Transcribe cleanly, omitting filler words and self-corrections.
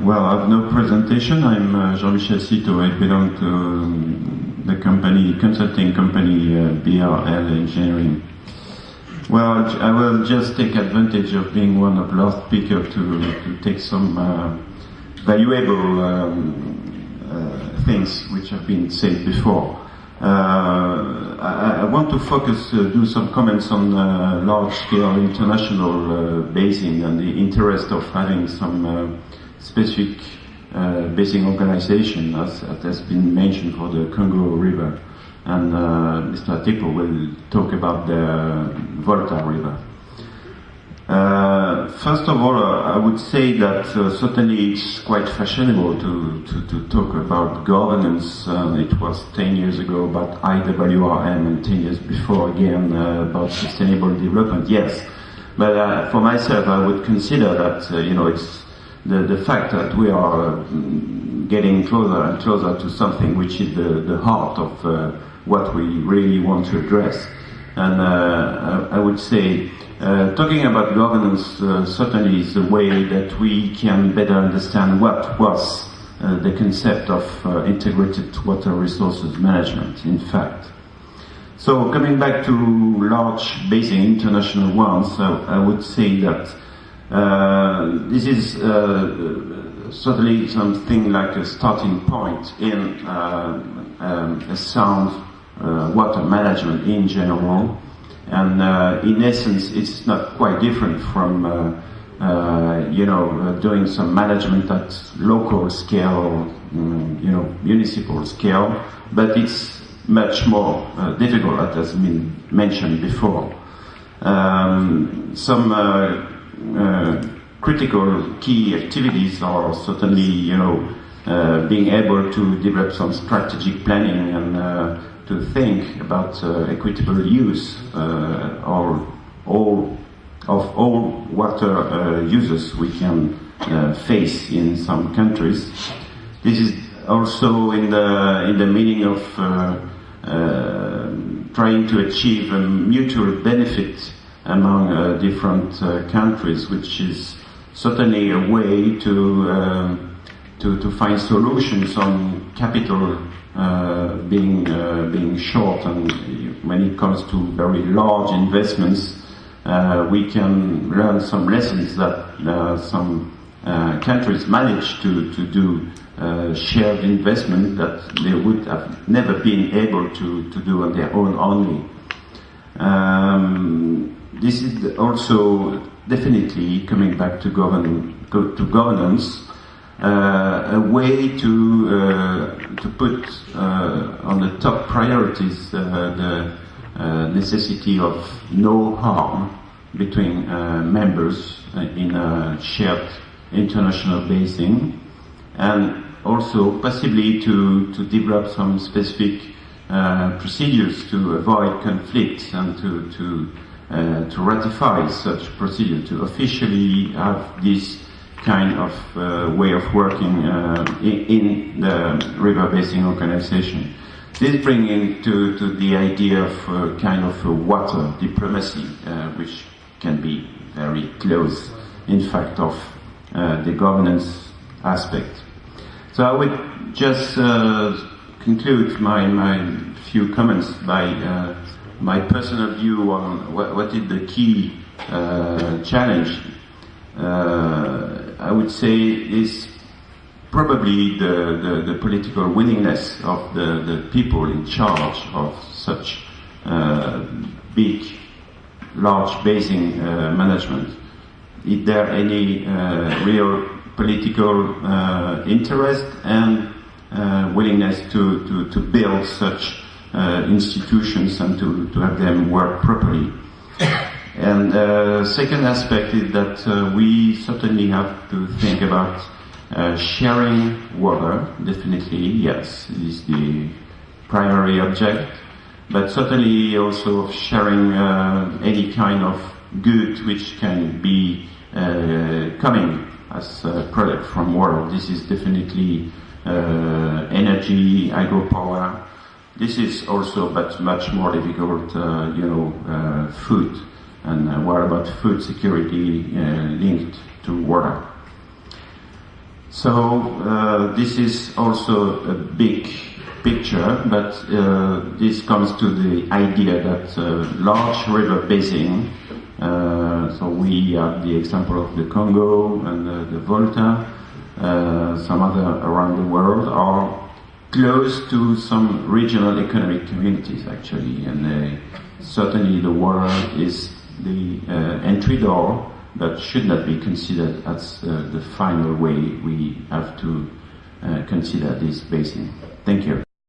Well, I have no presentation. I'm Jean-Michel Citeau. I belong to the consulting company BRL Engineering. Well, I will just take advantage of being one of the last speakers to take some valuable things which have been said before. I want to focus, do some comments on large-scale international basing and the interest of having some specific basing organization, as has been mentioned for the Congo River. And Mr. Atipo will talk about the Volta River. First of all, I would say that certainly it's quite fashionable to talk about governance. It was 10 years ago about IWRM and 10 years before again about sustainable development. Yes, but for myself, I would consider that it's the fact that we are getting closer and closer to something which is the heart of what we really want to address. And I would say talking about governance certainly is a way that we can better understand what was the concept of integrated water resources management, in fact. So coming back to large basin international ones, I would say that this is certainly something like a starting point in a sound water management in general, and in essence it's not quite different from doing some management at local scale, municipal scale, but it's much more difficult, as has been mentioned before. Some critical key activities are certainly being able to develop some strategic planning and to think about equitable use of all water uses we can face in some countries. This is also in the meaning of trying to achieve a mutual benefit among different countries, which is certainly a way to find solutions on capital being short, and when it comes to very large investments, we can learn some lessons that some countries manage to do shared investment that they would have never been able to do on their own only. This is also definitely, coming back to governance, a way to put on the top priorities the necessity of no harm between members in a shared international basin, and also possibly to develop some specific procedures to avoid conflicts and to ratify such procedure, to officially have this kind of way of working in the river basin organization. This brings into the idea of kind of a water diplomacy, which can be very close, in fact, of the governance aspect. So I would just conclude my few comments by my personal view on what is the key challenge. I would say is probably the political willingness of the people in charge of such big, large basin management. Is there any real political interest and willingness to build such institutions and to have them work properly? And second aspect is that we certainly have to think about sharing water. Definitely, yes, is the primary object, but certainly also of sharing any kind of good which can be coming as a product from water. This is definitely energy, hydropower. This is also, but much more difficult, food. And what about food security linked to water? So this is also a big picture, but this comes to the idea that large river basin, so we have the example of the Congo and the Volta, some other around the world, are close to some regional economic communities actually, and certainly the water is the entry door, but should not be considered as the final way we have to consider this basin. Thank you.